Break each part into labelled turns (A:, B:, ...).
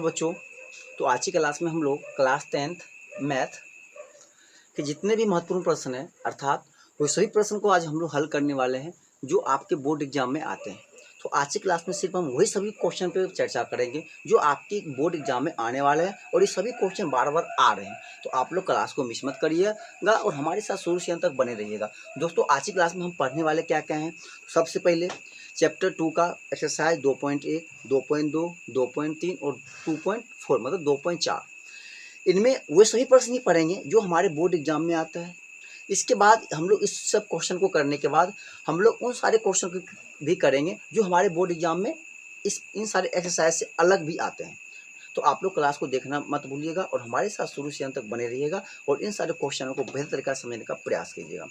A: बच्चों, तो आज की क्लास में हम लोग क्लास 10th मैथ के जितने भी महत्वपूर्ण प्रश्न हैं अर्थात वो सभी प्रश्न को आज हम लोग हल करने वाले हैं जो आपके बोर्ड एग्जाम में आते हैं। तो आज की क्लास में सिर्फ हम वही सभी क्वेश्चन पे चर्चा करेंगे जो आपके बोर्ड एग्जाम में आने वाले हैं और ये सभी क्वेश्चन बार बार आ रहे हैं। तो आप लोग क्लास को मिस मत करिएगा और हमारे साथ शुरू से अंत तक बने रहिएगा। दोस्तों, आज की क्लास में हम पढ़ने वाले क्या क्या हैं। सबसे पहले चैप्टर 2 का एक्सरसाइज 2.1, 2.2, 2.3 और 2.4 मतलब 2.4, इनमें वो सभी प्रश्न ही पढ़ेंगे जो हमारे बोर्ड एग्जाम में आता है। इसके बाद हम लोग इस सब क्वेश्चन को करने के बाद हम लोग उन सारे क्वेश्चन को भी करेंगे जो हमारे बोर्ड एग्जाम में इन सारे एक्सरसाइज से अलग भी आते हैं। तो आप लोग क्लास को देखना मत भूलिएगा और हमारे साथ शुरू से अंत तक बने रहिएगा और इन सारे क्वेश्चनों को बेहतर तरीके से समझने का प्रयास कीजिएगा।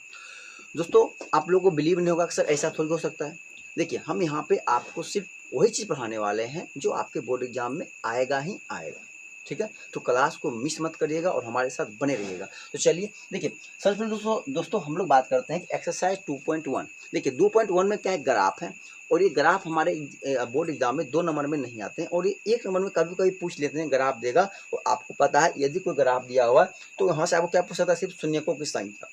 A: दोस्तों, आप लोगों को बिलीव नहीं होगा कि सर ऐसा थोड़ी हो सकता है। देखिए, हम यहाँ पे आपको सिर्फ वही चीज़ पढ़ाने वाले हैं जो आपके बोर्ड एग्जाम में आएगा ही आएगा। ठीक है, तो क्लास को मिस मत करिएगा और हमारे साथ बने रहिएगा। तो चलिए देखिए, सबसे पहले दोस्तों हम लोग बात करते हैं कि एक्सरसाइज 2.1। देखिए 2.1 में क्या है, ग्राफ है और ये ग्राफ हमारे बोर्ड एग्जाम में 2 नंबर में नहीं आते हैं और ये 1 नंबर में कभी कभी पूछ लेते हैं। ग्राफ देगा और आपको पता है यदि कोई ग्राफ दिया हुआ है तो यहाँ से आपको क्या पूछ सकता है, सिर्फ शून्यकों की संख्या।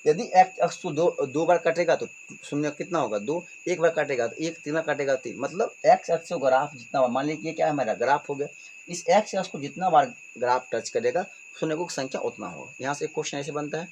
A: यदि एक्स अक्ष को दो बार काटेगा तो शून्य कितना होगा, 2। एक बार काटेगा तो 1, 3 बार काटेगा 3, मतलब एक्स अक्ष को ग्राफ जितना बार, मान लीजिए क्या है हमारा ग्राफ हो गया, इस एक्स अक्ष को जितना बार ग्राफ टच करेगा शून्यकों की संख्या उतना होगा। यहाँ से क्वेश्चन ऐसे बनता है।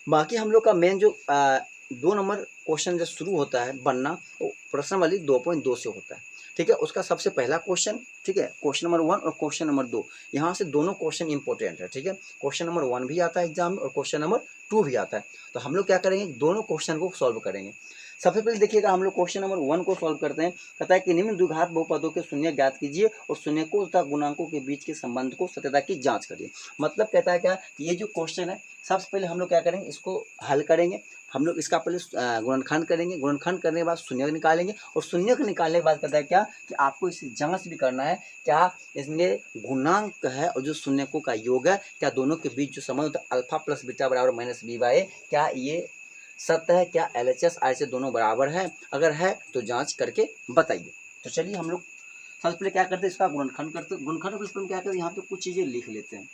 A: बाकी हम लोग का मेन जो 2 नंबर क्वेश्चन जब शुरू होता है बनना वो प्रश्नावली 2.2 से होता है। ठीक है, उसका सबसे पहला क्वेश्चन, ठीक है, क्वेश्चन नंबर 1 और क्वेश्चन नंबर 2, यहाँ से दोनों क्वेश्चन इंपॉर्टेंट है। ठीक है, क्वेश्चन नंबर 1 भी आता है एग्जाम में और क्वेश्चन नंबर 2 भी आता है। तो हम लोग क्या करेंगे, दोनों क्वेश्चन को सॉल्व करेंगे। सबसे पहले देखिएगा, हम लोग क्वेश्चन नंबर 1 को सॉल्व करते हैं। कहता है कि निम्न द्विघात बहुपदों के शून्य ज्ञात कीजिए और शून्यकों तथा गुणांकों के बीच के संबंध को सत्यता की जांच करिए। मतलब कहता है क्या कि ये जो क्वेश्चन है सबसे पहले हम लोग क्या करेंगे, इसको हल करेंगे। हम लोग इसका पहले गुणनखंड करेंगे, गुणनखंड करने के बाद शून्य निकालेंगे और शून्य को निकालने के बाद कहता है क्या कि आपको इसे जांच भी करना है क्या इसमें गुणांक है और जो शून्यकों का योग है क्या दोनों के बीच जो संबंध होता है अल्फा प्लस बीटा बराबर माइनस बी बाई, क्या ये सत्य है, क्या LHS I से दोनों बराबर है, अगर है तो जांच करके बताइए। तो चलिए हम लोग सबसे पहले क्या करते हैं, इसका गुणनखंड करते हैं। गुणनखंड को क्या करते हैं, यहाँ पे कुछ चीज़ें लिख लेते हैं।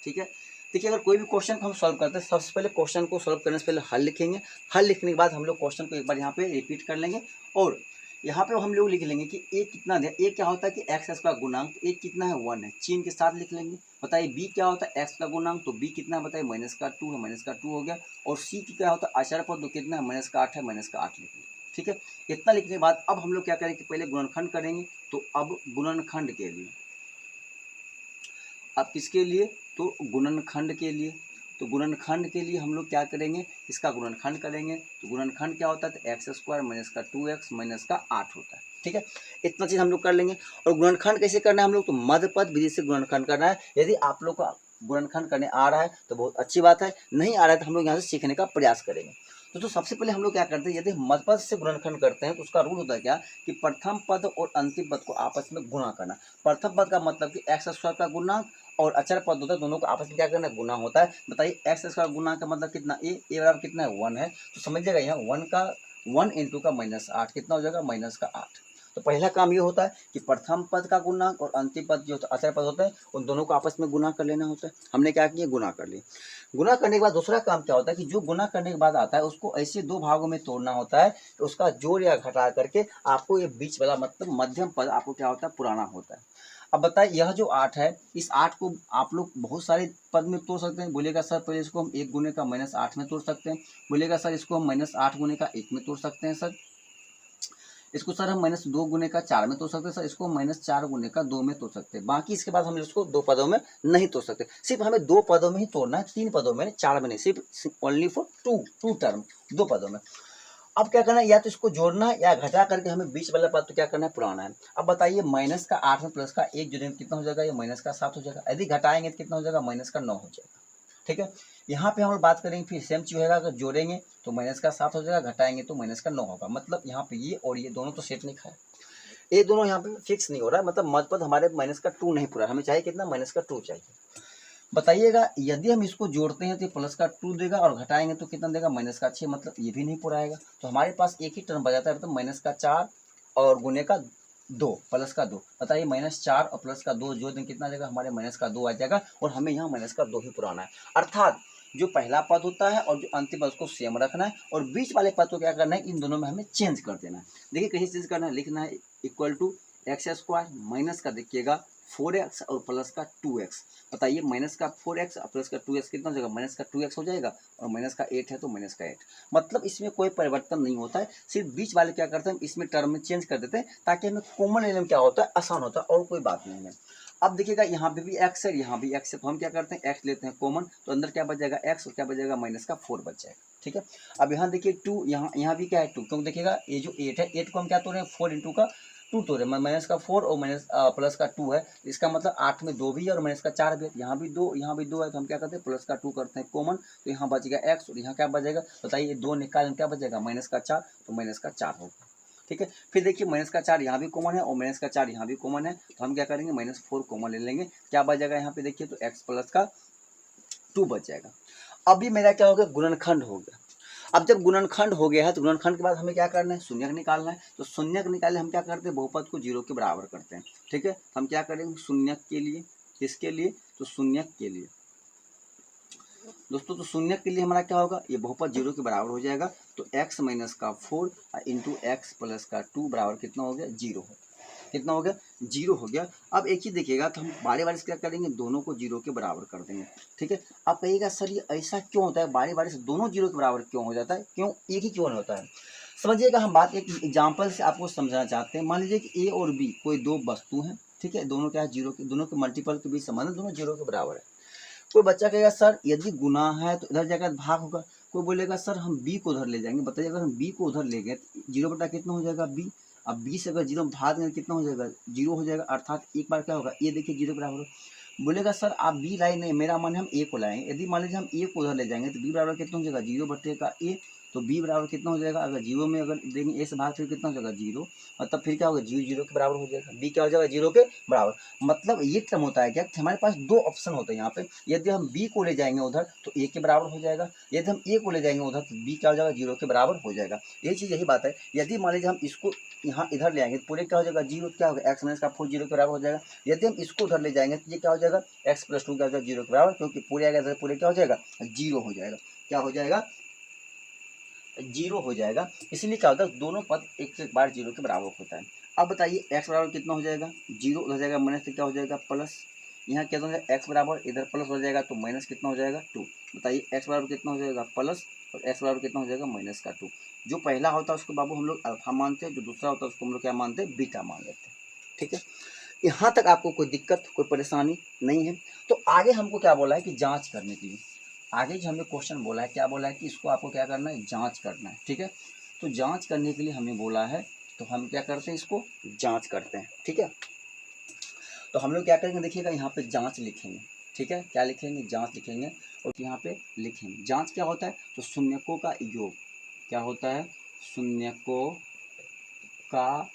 A: ठीक है, देखिए अगर कोई भी क्वेश्चन को हम सॉल्व करते हैं सबसे पहले क्वेश्चन को सॉल्व करने से पहले हल लिखेंगे। हल लिखने के बाद हम लोग क्वेश्चन को एक बार यहाँ पे रिपीट कर लेंगे और यहाँ पे हम लोग लिख लेंगे कि ए कितना दे, ए क्या होता है कि एक्स का गुणांक, ए कितना है 1 है, चिन्ह के साथ लिख लेंगे। बताइए बी क्या होता है, एक्स का गुणांक, तो बी कितना है बताइए -2 है, -2 हो गया। और सी की क्या होता है आचार्य पद, तो कितना है -8 है, -8 लिख लेंगे। ठीक है, इतना लिखने के बाद अब हम लोग क्या करेंगे, पहले गुणनखंड करेंगे। तो अब गुणनखंड के लिए, अब किसके लिए, तो गुणनखंड के लिए। तो गुणनखंड के लिए हम लोग क्या करेंगे, इसका गुणनखंड करेंगे। तो गुणनखंड क्या होता है, तो x² माइनस का 2x माइनस का 8 होता है। ठीक है, इतना चीज़ हम लोग कर लेंगे। और गुणनखंड कैसे करना है हम लोग, तो मध्यपद विधि से गुणनखंड करना है। यदि आप लोग का गुणनखंड करने आ रहा है तो बहुत अच्छी बात है, नहीं आ रहा है तो हम लोग यहाँ से सीखने का प्रयास करेंगे। तो सबसे पहले हम लोग क्या करते हैं, यदि मध्यपद से गुणनखंड करते हैं तो उसका रूल होता है क्या कि प्रथम पद और अंतिम पद को आपस में गुणा करना। प्रथम पद का मतलब कि x² का गुणांक और अचर पद होता है, दोनों को आपस में क्या करना है, गुना होता है। बताइए x² का गुणांक का मतलब कितना, ए बराबर कितना है 1 है। तो समझिएगा यहाँ 1 इंटू का -8 कितना हो जाएगा, -8। तो पहला काम ये होता है कि प्रथम पद का गुणांक और अंतिम पद जो अचर पद होता है उन दोनों को आपस में गुना कर लेना होता है। हमने क्या किया, गुना कर लिया। गुना करने के बाद दूसरा काम क्या होता है कि जो गुना करने के बाद आता है उसको ऐसे 2 भागों में तोड़ना होता है तो उसका जोड़ या घटा करके आपको ये बीच वाला मतलब मध्यम पद आपको क्या होता है, पुराना होता है। अब बताइए यह जो 8 है, इस 8 को आप लोग बहुत सारे पद में तोड़ सकते हैं। बोलेगा सर पहले इसको हम 1 गुने का -8 में तोड़ सकते हैं। बोलेगा सर इसको हम -8 गुने का 1 में तोड़ सकते हैं। सर इसको सर हम -2 गुने का 4 में तोड़ सकते हैं। सर इसको -4 गुने का 2 में तोड़ सकते हैं। बाकी इसके बाद हम इसको 2 पदों में नहीं तोड़ सकते। सिर्फ हमें 2 पदों में ही तोड़ना है, 3 पदों में, 4 में नहीं, सिर्फ ओनली फॉर टू टर्म, 2 पदों में। अब क्या करना है, या तो इसको जोड़ना है या घटा करके हमें बीच वाला पद तो क्या करना है, पुराना है। अब बताइए -8 में प्लस का 1 जोड़ेंगे कितना हो जाएगा, ये -7 हो जाएगा। यदि घटाएंगे तो कितना हो जाएगा, -9 हो जाएगा। ठीक है, यहाँ पे हम लोग बात करेंगे फिर सेम चीज होगा, अगर जोड़ेंगे तो -7 हो जाएगा, घटाएंगे तो -9 होगा। मतलब यहाँ पे ये और ये दोनों तो सेट नहीं खाए, ये दोनों यहाँ पे फिक्स नहीं हो रहा है, मतलब मध्य हमारे -2 नहीं पूरा, हमें चाहिए कितना, -2 चाहिए। बताइएगा यदि हम इसको जोड़ते हैं तो +2 देगा और घटाएंगे तो कितना देगा, -6, मतलब ये भी नहीं पूरा आएगा। तो हमारे पास एक ही टर्म बच जाता है, मतलब -4 और गुने का दो, प्लस का दो। बताइए -4 और प्लस का 2 जो दिन कितना आ जाएगा हमारे -2 आ जाएगा, और हमें यहाँ -2 ही पुराना है। अर्थात जो पहला पद होता है और जो अंतिम पद उसको सेम रखना है, और बीच वाले पद को क्या करना है, इन दोनों में हमें चेंज कर देना है। देखिए कैसे चेंज करना है, लिखना है equal to x square minus का देखिएगा 4x और प्लस का 2x। बताइए माइनस का 4x और प्लस का 2x कितना हो जाएगा, माइनस का 2x हो जाएगा, और माइनस का 8 है तो माइनस का 8। मतलब इसमें कोई परिवर्तन नहीं होता है, सिर्फ बीच वाले क्या करते हैं इसमें टर्म में चेंज कर देते हैं, ताकि हमें कॉमन लेने में क्या होता है आसान होता है, और कोई बात नहीं है। अब देखिएगा यहाँ पे भी x है, यहाँ भी x है, तो हम क्या करते हैं x लेते हैं कॉमन, तो अंदर क्या बच जाएगा x, और क्या बच जाएगा -4 बच जाएगा। ठीक है, अब यहाँ देखिए 2, यहाँ भी क्या है 2, क्योंकि देखिएगा ये जो 8 है, 8 को हम क्या तोड़ रहे हैं 4 इंटू का 2 तोड़ रहे हैं, माइनस का 4 और माइनस प्लस का 2 है, इसका मतलब 8 में 2 भी है और माइनस का 4 भी है, यहाँ भी 2 यहाँ भी 2 है, तो हम क्या करते हैं प्लस का 2 करते हैं कॉमन, तो यहाँ बचेगा x, और यहाँ क्या बचेगा बताइए 2 निकाल क्या बचेगा -4, तो -4 होगा। ठीक है, फिर देखिए -4 यहाँ भी कॉमन है और -4 यहाँ भी कॉमन है, तो हम क्या करेंगे -4 कॉमन ले लेंगे, क्या बच जाएगा यहाँ पे देखिए, तो x प्लस का 2 बच जाएगा। अभी मेरा क्या हो गया, गुणनखंड हो गया। अब जब गुणनखंड हो गया है तो गुणनखंड के बाद हमें क्या करना है, शून्यक निकालना है, तो शून्यक निकाले हम क्या करते हैं बहुपद को 0 के बराबर करते हैं। ठीक है, हम क्या करेंगे शून्यक के लिए, किसके लिए, तो शून्यक के लिए दोस्तों, तो शून्यक के लिए हमारा क्या होगा, ये बहुपद 0 के बराबर हो जाएगा, तो x माइनस का 4 इंटू एक्स प्लस का 2 बराबर कितना हो गया 0 हो, कितना हो गया 0 हो गया। अब एक ही देखिएगा, तो हम बारी बारी से क्या करेंगे, दोनों को 0 के बराबर कर देंगे। ठीक है, आप कहिएगा सर ये ऐसा क्यों होता है, बारी बारी से दोनों 0 के बराबर क्यों हो जाता है, क्यों एक ही क्यों नहीं होता है। समझिएगा, हम बात एक एग्जाम्पल से आपको समझाना चाहते हैं। मान लीजिए कि a और b कोई दो वस्तु हैं, ठीक है, दोनों क्या है 0 के, दोनों के मल्टीपल के बीच संबंध, दोनों 0 के बराबर है। कोई बच्चा कहेगा सर यदि गुना है तो इधर जाकर भाग होगा, कोई बोलेगा सर हम b को उधर ले जाएंगे। बताइए अगर हम b को उधर ले गए तो 0 बटा कितना हो जाएगा b, अब b से अगर 0 भाग देंगे कितना हो जाएगा 0 हो जाएगा, अर्थात एक बार क्या होगा ये देखिए 0 के बराबर हो। बोलेगा सर आप b लाए नहीं, मेरा मन है हम a को लाएंगे। यदि मान लीजिए हम a को उधर ले जाएंगे तो b बराबर कितना हो जाएगा 0 बटे का a, तो b बराबर कितना हो जाएगा, अगर 0 में अगर देंगे a से भाग फिर कितना हो जाएगा 0, मतलब फिर क्या होगा 0 के बराबर हो जाएगा, b क्या हो जाएगा 0 के बराबर। मतलब ये टर्म होता है क्या कि हमारे पास दो ऑप्शन होते हैं यहाँ पे, यदि हम b को ले जाएंगे उधर तो a के बराबर हो जाएगा, यदि हम a को ले जाएंगे उधर तो b क्या हो जाएगा 0 के बराबर हो जाएगा। यही चीज़ यही बात है, यदि मान लीजिए हम इसको यहाँ इधर ले आएंगे तो पूरे क्या हो जाएगा 0, क्या होगा x माइनस का 4 0 के बराबर हो जाएगा। यदि हम इसको उधर ले जाएंगे तो ये क्या हो जाएगा x प्लस 2 क्या हो जाएगा 0 के बराबर, क्योंकि पूरे आएगा तो पूरे क्या हो जाएगा 0 हो जाएगा, क्या हो जाएगा 0 हो जाएगा। इसलिए क्या होता है दोनों पद एक बार 0 के बराबर होता है। अब बताइए x बराबर कितना हो जाएगा 0 हो जाएगा, माइनस से क्या हो जाएगा प्लस, यहाँ क्या हो जाएगा x बराबर इधर प्लस हो जाएगा तो माइनस कितना हो जाएगा 2। बताइए x बराबर कितना हो जाएगा प्लस, और x बराबर कितना हो जाएगा -2। जो पहला होता है उसको बाबू हम लोग अल्फा मानते हैं, जो दूसरा होता है उसको हम लोग क्या मानते हैं बीटा मान लेते हैं। ठीक है, यहाँ तक आपको कोई दिक्कत कोई परेशानी नहीं है। तो आगे हमको क्या बोला है कि जाँच करने के लिए, आगे जो हमें क्वेश्चन बोला है क्या बोला है कि इसको आपको क्या करना है जांच करना है। ठीक है, तो जांच करने के लिए हमें बोला है, तो हम क्या करते हैं इसको जांच करते हैं। ठीक है, तो हम लोग क्या करेंगे देखिएगा यहाँ पे जांच लिखेंगे। ठीक है, क्या लिखेंगे जांच लिखेंगे, और यहाँ पे लिखेंगे जांच क्या होता है, तो शून्यकों का योग, क्या होता है शून्यकों का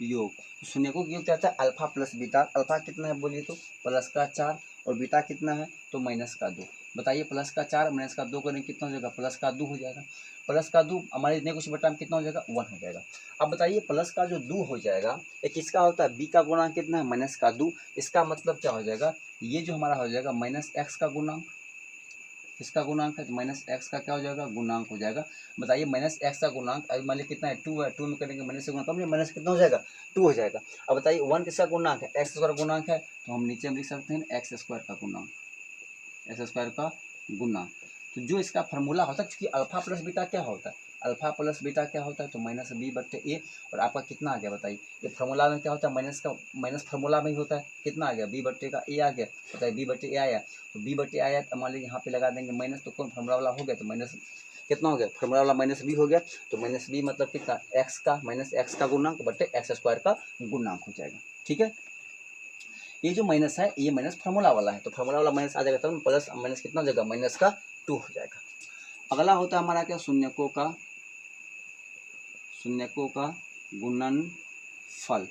A: योग। शून्यकों का योग क्या होता है अल्फा प्लस बीटा, अल्फा कितना है बोलिए तो +4, और बीटा कितना है तो -2। बताइए +4 -2 करेंगे कितना हो जाएगा +2 हो जाएगा, +2 हमारे इतने कुछ बटा में कितना हो जाएगा 1 हो जाएगा। अब बताइए प्लस का जो 2 हो जाएगा ये किसका होता है, b का गुणांक कितना है -2, इसका मतलब क्या हो जाएगा ये जो हमारा हो जाएगा -x का गुणांक, किसका गुणांक है तो -x का क्या हो जाएगा गुणांक हो जाएगा। बताइए -x का गुणांक अभी मान लीजिए कितना है 2 है, 2 में करेंगे माइनस से गुणा कम माइनस कितना हो जाएगा 2 हो जाएगा। अब बताइए 1 किसका गुणांक है x स्क्वायर गुणांक है, तो हम नीचे में लिख सकते हैं x स्क्वायर का गुणांक, एक्स स्क्वायर का गुना। तो जो इसका फार्मूला होता है कि अल्फा प्लस बीटा क्या होता है, अल्फा प्लस बीटा क्या होता है तो -b/a, और आपका कितना आ गया बताइए, ये फार्मूला में क्या होता है माइनस का माइनस फार्मूला में ही होता है, कितना आ गया b/a का a आ गया। बताइए b/a आया, तो b/a आया तो मान लीजिए यहाँ पे लगा देंगे माइनस, तो कौन फार्मूला वाला हो गया तो माइनस कितना हो गया फार्मूला वाला -b हो गया, तो -b मतलब कितना x का -x का गुणांक बटे एक्स स्क्वायर का गुणांक हो जाएगा। ठीक है, ये जो माइनस है ये माइनस फार्मूला वाला है, तो फार्मूला वाला माइनस आ जाएगा तब प्लस माइनस कितना हो जाएगा -2 हो जाएगा। अगला होता है हमारा क्या शून्यकों का गुणनफल।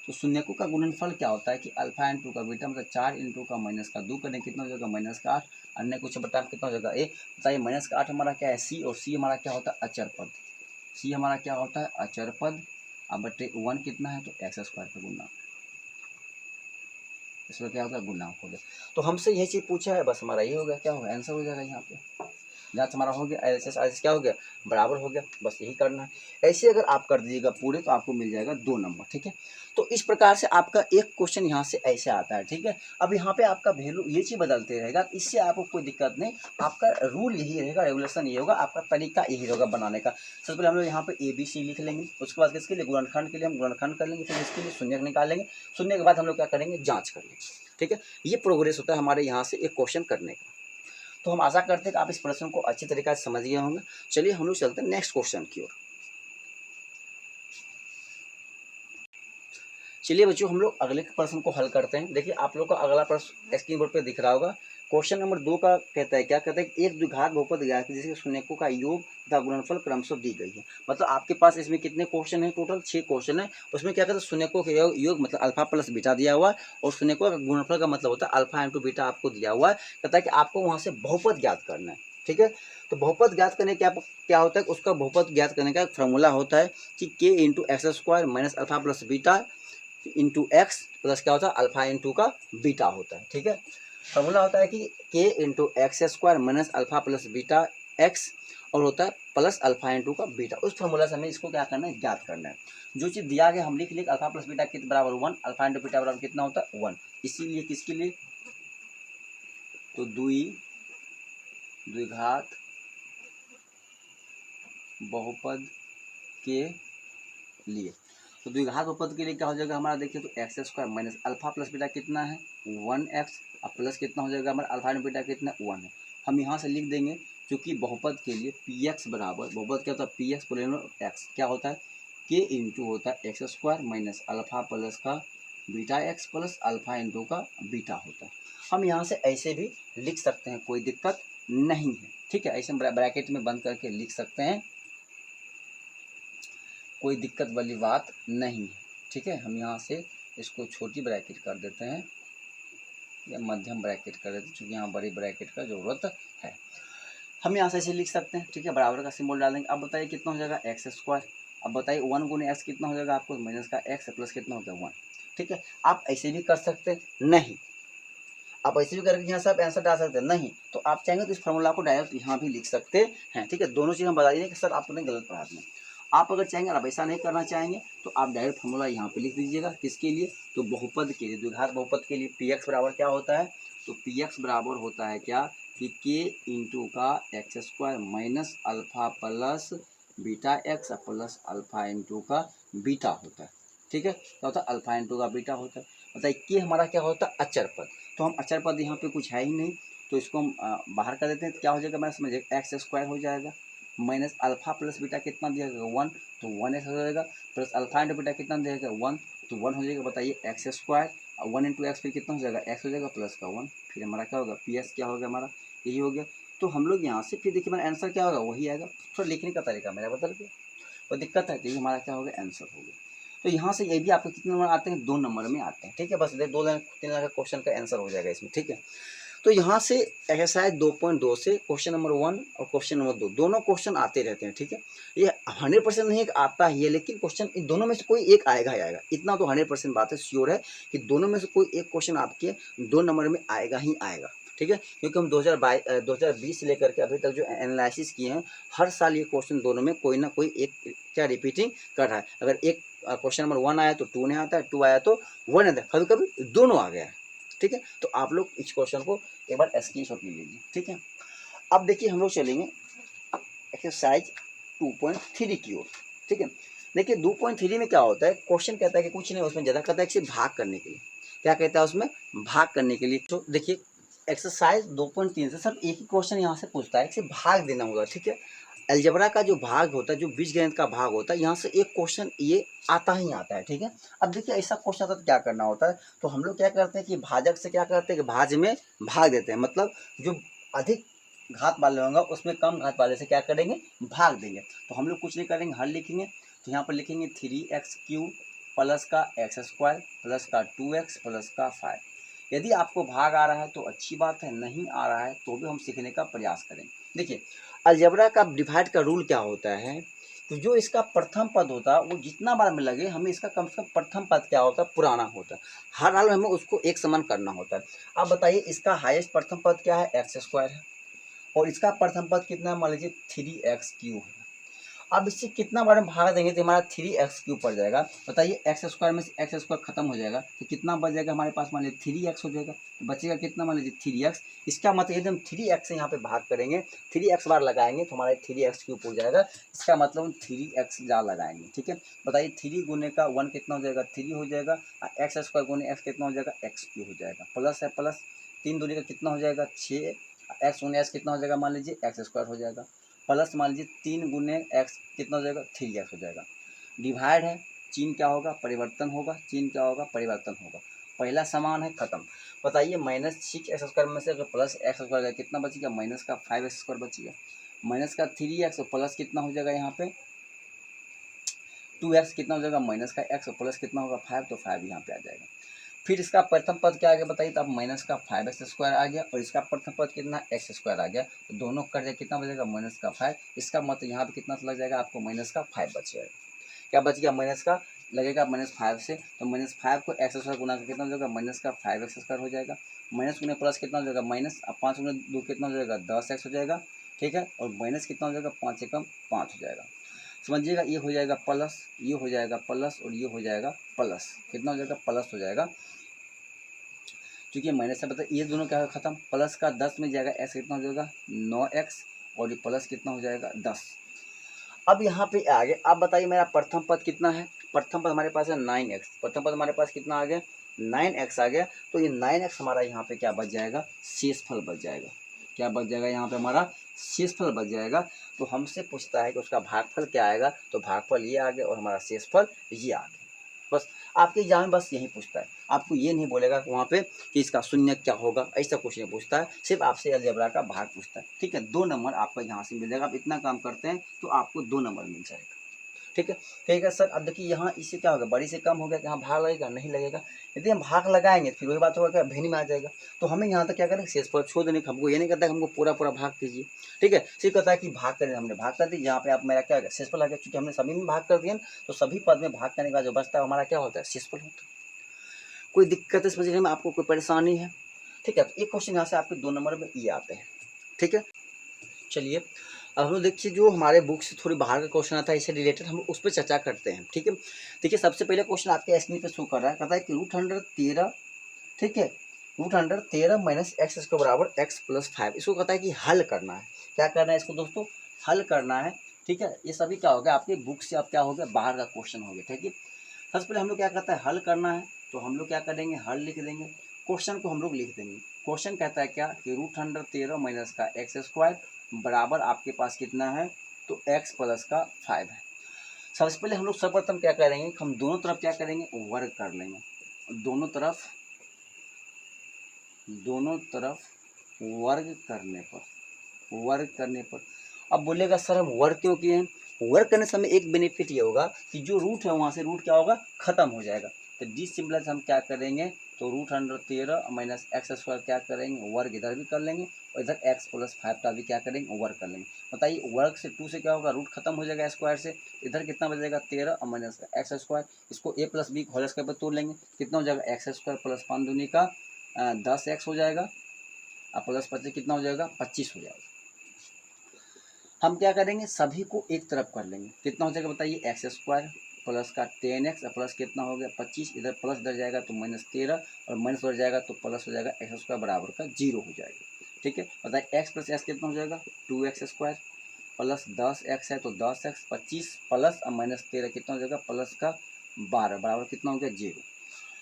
A: तो शून्यकों का गुणनफल क्या होता है कि अल्फा इंटू का बीटा मतलब 4 इंटू का -2 करें कितना हो जाएगा -8, अन्य कुछ बटा कितना हो जाएगा ए। बताइए -8 हमारा क्या है c, और c हमारा क्या होता है अचर पद, c हमारा क्या होता है अचर पद, अब बटे 1 कितना है, तो एक्स स्क्वायर का गुना, इसमें क्या होगा, गुना हो गया। तो हमसे यही चीज़ पूछा है, बस हमारा ये हो गया, क्या होगा, आंसर हो जाएगा यहाँ पे। जाँच हमारा हो गया, एस क्या हो गया, बराबर हो गया, बस यही करना है। ऐसे अगर आप कर दीजिएगा पूरे तो आपको मिल जाएगा 2 नंबर, ठीक है। तो इस प्रकार से आपका एक क्वेश्चन यहाँ से ऐसे आता है, ठीक है। अब यहाँ पे आपका वैल्यू ये चीज़ बदलते रहेगा, इससे आपको कोई दिक्कत नहीं, आपका रूल यही रहेगा, रेगुलेशन ये होगा, आपका तरीका यही होगा बनाने का। सबसे पहले हम लोग यहाँ पे ABC लिख लेंगे, उसके बाद किसके लिए, गुणनखंड के लिए हम गुणनखंड कर लेंगे, फिर इसके लिए शून्य निकालेंगे, शून्य के बाद हम लोग क्या करेंगे, जाँच कर लेंगे, ठीक है। ये प्रोग्रेस होता है हमारे यहाँ से एक क्वेश्चन करने का। तो हम आशा करते हैं कि आप इस प्रश्न को अच्छी तरीके से समझ गए होंगे। चलिए हम लोग चलते हैं नेक्स्ट क्वेश्चन की ओर। चलिए बच्चों, हम लोग अगले प्रश्न को हल करते हैं। देखिए आप लोग का अगला प्रश्न स्क्रीन बोर्ड पे दिख रहा होगा। क्वेश्चन नंबर 2 का कहता है, क्या कहता है कि एक द्विघात बहुपद ज्ञात है जिसके शून्यकों का योग तथा गुणनफल क्रमशः दी गई है। मतलब आपके पास इसमें कितने क्वेश्चन है, टोटल 6 क्वेश्चन है। उसमें क्या कहता है, शून्यकों के योग मतलब अल्फा प्लस बीटा दिया हुआ है, और शून्यकों का गुणनफल का मतलब होता है अल्फा इंटू बीटा आपको दिया हुआ है। कहता है कि आपको वहाँ से बहुपद ज्ञात करना है, ठीक है। तो बहुपद ज्ञात करने क्या होता है, उसका बहुपद ज्ञात करने का फॉर्मूला होता है कि के into x square minus alpha plus beta into x plus क्या होता है, अल्फा इंटू का बीटा होता है, ठीक है। फॉर्मूला होता है कि के into x square minus alpha plus beta x, और होता है प्लस अल्फा इंटू का बीटा। उस फॉर्मूला से हमें इसको क्या करना है, ज्ञात करना है। जो चीज़ दिया गया हम लिख अल्फा प्लस बीटा कितना बराबर 1, अल्फा इंटू बीटा बराबर कितना होता है 1। इसीलिए किसके लिए, तो द्विघात बहुपद के लिए। तो द्विघात बहुपद के लिए क्या हो जाएगा हमारा, देखिए तो x square minus alpha plus beta कितना है 1x, और प्लस कितना हो जाएगा हमारा अल्फा इंटू बीटा कितना 1 है। हम यहाँ से लिख देंगे, क्योंकि बहुपद के लिए px बराबर, बहुपद क्या होता है px प्लस एक्स क्या होता है, के इंटू होता है x square minus alpha plus का beta x plus alpha into का बीटा होता है। हम यहाँ से ऐसे भी लिख सकते हैं, कोई दिक्कत नहीं है, ठीक है। ऐसे ब्रैकेट में बंद करके लिख सकते हैं, कोई दिक्कत वाली बात नहीं है, ठीक है। हम यहाँ से इसको छोटी ब्रैकेट कर देते हैं या मध्यम ब्रैकेट कर देते हैं, क्योंकि यहाँ बड़ी ब्रैकेट का ज़रूरत है। हम यहाँ से ऐसे लिख सकते हैं, ठीक है, बराबर का सिंबल डालेंगे। अब बताइए कितना हो जाएगा एक्स स्क्वायर, अब बताइए 1 गुने एक्स कितना हो जाएगा आपको, माइनस का एक्स प्लस कितना हो जाएगा 1, ठीक है। आप ऐसे भी कर सकते हैं, नहीं आप ऐसे भी करके यहाँ से आप आंसर डाल सकते हैं, नहीं तो आप चाहेंगे तो इस फॉर्मूला को डायरेक्ट यहाँ भी लिख सकते हैं, ठीक है। दोनों चीज़ हम बता देंगे कि सर आपने गलत पढ़ा दिया। आप अगर चाहेंगे, आप ऐसा नहीं करना चाहेंगे तो आप डायरेक्ट फॉर्मूला यहाँ पे लिख दीजिएगा, किसके लिए, तो बहुपद के लिए, द्विघात बहुपद के लिए px बराबर क्या होता है, तो px बराबर होता है क्या, कि के इंटू का x square minus alpha plus beta x plus alpha into का बीटा होता है, ठीक है। क्या होता है, अल्फा इंटू का बीटा होता है। बताइए कि हमारा क्या होता है, अचर पद। तो हम अचर पद यहाँ पे कुछ है ही नहीं, तो इसको हम बाहर कर देते हैं। तो क्या हो जाएगा, मैं समझिए एक्स स्क्वायर हो जाएगा माइनस अल्फा प्लस बीटा कितना दिया जाएगा 1, तो 1x हो जाएगा, प्लस अल्फा इंटू बीटा कितना दिया जाएगा 1, तो 1 हो जाएगा। बताइए एक्स स्क्वायर 1 इंटू एक्स फिर कितना हो जाएगा, एक्स हो जाएगा प्लस का 1, फिर हमारा क्या होगा PS क्या होगा हमारा, यही हो गया। तो हम लोग यहाँ से फिर देखिए मेरा आंसर क्या होगा, वही आएगा। थोड़ा लिखने का तरीका मेरा बदल गया, कोई दिक्कत है, तो हमारा क्या होगा, आंसर हो गया। तो यहाँ से ये भी आपको कितने नंबर आते हैं, 2 नंबर में आते हैं, ठीक है। बस 2 लाइन 3 लाइन का क्वेश्चन का आंसर हो जाएगा इसमें, ठीक है। तो यहाँ से एक्सरसाइज 2.2 से क्वेश्चन नंबर 1 और क्वेश्चन नंबर 2 दोनों क्वेश्चन आते रहते हैं, ठीक है। ये 100% नहीं आता ही है, लेकिन क्वेश्चन इन दोनों में से कोई एक आएगा ही आएगा, इतना तो 100% बात है, श्योर है कि दोनों में से कोई एक क्वेश्चन आपके 2 नंबर में आएगा ही आएगा, ठीक है। क्योंकि हम 2020 से लेकर के अभी तक जो एनालिसिस किए हैं, हर साल ये क्वेश्चन दोनों में कोई ना कोई एक क्या रिपीटिंग कर रहा है। अगर एक क्वेश्चन नंबर 1 आया तो 2 नहीं आता है, 2 आया तो 1 आता है, कभी कभी दोनों आ गया है, ठीक है। तो आप लोग इस क्वेश्चन को एक बार स्क्रीनशॉट ले लीजिए, ठीक है। अब देखिए हम लोग चलेंगे एक्सरसाइज 2.3 की ओर, ठीक है। देखिए 2.3 में क्या होता है, क्वेश्चन कहता है कि कुछ नहीं, उसमें ज़्यादा कहता है कि भाग करने के लिए, क्या कहता है उसमें, भाग करने के लिए। तो देखिए एक्सरसाइज 2.3 से सब एक ही क्वेश्चन यहाँ से पूछता है कि भाग देना होगा, ठीक है। अलजेब्रा का जो भाग होता है, जो बीजगणित का भाग होता है, यहाँ से एक क्वेश्चन ये आता ही आता है, ठीक है। अब देखिए ऐसा क्वेश्चन आता है तो क्या करना होता है, तो हम लोग क्या करते हैं कि भाजक से क्या करते हैं कि भाज्य में भाग देते हैं, मतलब जो अधिक घात वाले होंगे उसमें कम घात वाले से क्या करेंगे, भाग देंगे। तो हम लोग कुछ नहीं करेंगे, हल लिखेंगे। तो यहाँ पर लिखेंगे 3x³ प्लस का एक्स स्क्वायर प्लस का 2x प्लस का 5। यदि आपको भाग आ रहा है तो अच्छी बात है, नहीं आ रहा है तो भी हम सीखने का प्रयास करेंगे। देखिए अलजेब्रा का डिवाइड का रूल क्या होता है तो जो इसका प्रथम पद होता है वो जितना बार में लगे हमें इसका कम से कम प्रथम पद क्या होता है, पुराना होता है। हर हाल में हमें उसको एक समान करना होता है। अब बताइए इसका हाईएस्ट प्रथम पद क्या है, एक्स स्क्वायर है, और इसका प्रथम पद कितना है, मान लीजिए 3x³ है। अब इससे कितना बार में भाग देंगे तो हमारा 3x³ पड़ जाएगा। बताइए एक्स स्क्वायर में से एक्स स्क्वायर खत्म हो जाएगा तो कितना बच जाएगा हमारे पास, मान लीजिए 3x हो जाएगा। तो बचेगा कितना, मान लीजिए 3x। इसका मतलब यदि हम 3x से यहाँ पे भाग करेंगे, 3x बार लगाएंगे तो हमारा 3x³ हो जाएगा। इसका मतलब हम 3x जहाँ लगाएंगे, ठीक है। बताइए 3 गुने का 1 कितना हो जाएगा, 3 हो जाएगा, और एक्स स्क्वायर गुने एक्स कितना हो जाएगा, x³ हो जाएगा। प्लस है प्लस, 3 दूनी का कितना हो जाएगा 6, एक्स गुने एक्स कितना हो जाएगा, मान लीजिए एक्स स्क्वायर हो जाएगा। प्लस मान लीजिए 3 गुने एक्स कितना हो जाएगा, 3x हो जाएगा। डिवाइड है, चिन्ह क्या होगा, परिवर्तन होगा, चिन्ह क्या होगा, परिवर्तन होगा। पहला समान है, खत्म। बताइए -6x² में से अगर प्लस एक्स स्क्वायर गया कितना बचेगा, माइनस का 5x² बचेगा। माइनस का 3x और प्लस कितना हो जाएगा यहाँ पे 2x, कितना हो जाएगा माइनस का x और प्लस कितना होगा 5, तो 5 यहाँ पे आ जाएगा। फिर इसका प्रथम पद क्या आ गया बताइए, तो अब माइनस का 5x² आ गया, और इसका प्रथम पद कितना x² आ गया, तो दोनों कर जाए कितना बचेगा, माइनस का 5। इसका मतलब यहाँ पे कितना लग जाएगा आपको, माइनस का 5 बच जाएगा। क्या बच गया, माइनस का लगेगा -5 से, तो -5 को x² गुना कर कितना हो जाएगा, माइनस का 5x² हो जाएगा। माइनस गुने प्लस कितना हो जाएगा माइनस, अब 5 गुने 2 कितना हो जाएगा 10x हो जाएगा, ठीक है। और माइनस कितना हो जाएगा 5 एकम 5 हो जाएगा। समझिएगा, ये हो जाएगा प्लस, ये हो जाएगा प्लस, और ये हो जाएगा प्लस, कितना हो जाएगा प्लस हो जाएगा, क्योंकि माइनस से बता ये दोनों क्या है खत्म। प्लस का 10 में जाएगा x कितना हो जाएगा 9x, और ये प्लस कितना हो जाएगा 10। अब यहाँ पे आगे आप बताइए मेरा प्रथम पद कितना है, प्रथम पद हमारे पास है 9x, प्रथम पद हमारे पास कितना आ गया 9x आ गया। तो ये 9x हमारा यहाँ पे क्या बच जाएगा, शेषफल बच जाएगा। क्या बच जाएगा यहाँ पे हमारा शेषफल बच जाएगा। तो हमसे पूछता है कि उसका भागफल क्या आएगा, तो भागफल ये आ गया और हमारा शेषफल ये आ गया। बस आपके एग्जाम में बस यही पूछता है, आपको ये नहीं बोलेगा वहाँ पे कि इसका शून्य क्या होगा, ऐसा कुछ नहीं पूछता है, सिर्फ आपसे अलजेब्रा का भाग पूछता है, ठीक है। 2 नंबर आपको यहाँ से मिल जाएगा। आप इतना काम करते हैं तो आपको 2 नंबर मिल जाएगा, ठीक है। कहेगा सर अब देखिए यहाँ इससे क्या होगा, बड़ी से कम हो गया, यहाँ भाग लगेगा, नहीं लगेगा। यदि हम भाग लगाएंगे फिर वही बात होगा क्या, भिन्न में आ जाएगा। तो हमें यहाँ तक क्या करें, शेषफल छोड़ देने, हमको ये नहीं कहता कि हमको पूरा पूरा भाग कीजिए, ठीक है। सिर्फ कहता है कि भाग करें, हमने भाग कर दी, यहाँ पे आप मेरा क्या है शेषफल आ गया, क्योंकि हमने सभी में भाग कर दिया, तो सभी पद में भाग करने का जो बचता है हमारा क्या होता है, शेषफल होता है। कोई दिक्कत इस वजह में आपको कोई परेशानी है, ठीक है। तो एक क्वेश्चन यहाँ से आपके 2 नंबर में ये आते हैं, ठीक है। चलिए अब हम लोग देखिए जो हमारे बुक से थोड़ी बाहर का क्वेश्चन आता है, इससे रिलेटेड हम उस पर चर्चा करते हैं, ठीक है। देखिए सबसे पहले क्वेश्चन आपके स्क्रीन पे शो कर रहा है, कहता है कि √113, ठीक है, √113 माइनस एक्स इसके बराबर x + 5। इसको कहता है कि हल करना है। क्या करना है इसको दोस्तों, हल करना है, ठीक है। ये सभी क्या हो गया आपके बुक से, अब क्या हो गया बाहर का क्वेश्चन हो गया, ठीक है। सबसे पहले हम लोग क्या कहता है, हल करना है, तो हम लोग क्या करेंगे, हल लिख देंगे, क्वेश्चन को हम लोग लिख देंगे। क्वेश्चन कहता है क्या कि √113 माइनस का x² बराबर आपके पास कितना है, तो x + का 5 है। सबसे पहले हम लोग सर्वप्रथम क्या करेंगे, हम दोनों तरफ क्या करेंगे, वर्ग कर लेंगे। दोनों तरफ वर्ग करने पर अब बोलेगा सर हम वर्ग क्यों किए हैं, वर्ग करने से हमें एक बेनिफिट ये होगा कि जो रूट है वहाँ से रूट क्या होगा, खत्म हो जाएगा। तो डी सिंपल हम क्या करेंगे, तो √113 माइनस x² क्या करेंगे, वर्ग इधर भी कर लेंगे, और इधर x + 5 का भी क्या करेंगे, वर्ग कर लेंगे। बताइए वर्ग से 2 से क्या होगा, रूट खत्म हो जाएगा स्क्वायर से, इधर कितना बचेगा 13 और माइनस x², इसको a + b होल स्क्वायर पर तोड़ लेंगे, कितना हो जाएगा x² + 5 दूनी का 10x हो जाएगा, और प्लस 25 कितना हो जाएगा 25 हो जाएगा। हम क्या करेंगे, सभी को एक तरफ कर लेंगे, कितना हो जाएगा बताइए x² प्लस का 10x प्लस कितना हो गया 25, इधर प्लस इधर जाएगा तो -13, और माइनस उधर जाएगा तो प्लस हो जाएगा x² बराबर का 0 हो जाएगा, ठीक है। बताइए x + x कितना हो जाएगा 2x² प्लस 10x है तो 10x, 25 प्लस और -13 कितना हो जाएगा प्लस का 12 बराबर कितना हो गया 0।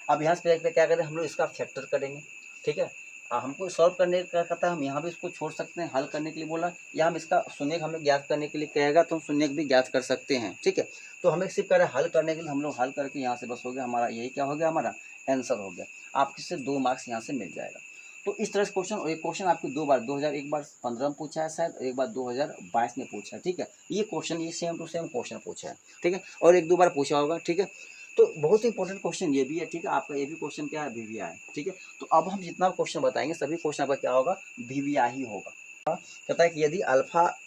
A: अब यहाँ से क्या करें, हम लोग इसका फैक्टर करेंगे, ठीक है। हमको सॉल्व करने का कहता है, हम यहाँ भी इसको छोड़ सकते हैं, हल करने के लिए बोला, या हम इसका शून्यक हमें ज्ञात करने के लिए कहेगा तो हम शून्यक भी ज्ञात कर सकते हैं, ठीक है। तो हमें सिर्फ करें हल करने के लिए, हम लोग हल करके यहाँ से बस हो गया हमारा, यही क्या हो गया हमारा आंसर हो गया। आपके से 2 मार्क्स यहाँ से मिल जाएगा। तो इस तरह से क्वेश्चन, और एक क्वेश्चन आपको 2 बार 2001 बार 15 में पूछा है शायद, और एक बार 2022 में पूछा है, ठीक है। ये क्वेश्चन ये सेम टू सेम क्वेश्चन पूछा है, ठीक है, और 1-2 बार पूछा होगा, ठीक है। तो बहुत ही इंपॉर्टेंट क्वेश्चन ये भी है, ठीक है। आपका ये भी क्वेश्चन क्या है, VVI है, ठीक है। तो अब हम जितना क्वेश्चन बताएंगे सभी क्वेश्चन आपका क्या होगा, VVI ही होगा। कहता है कि यदि अल्फा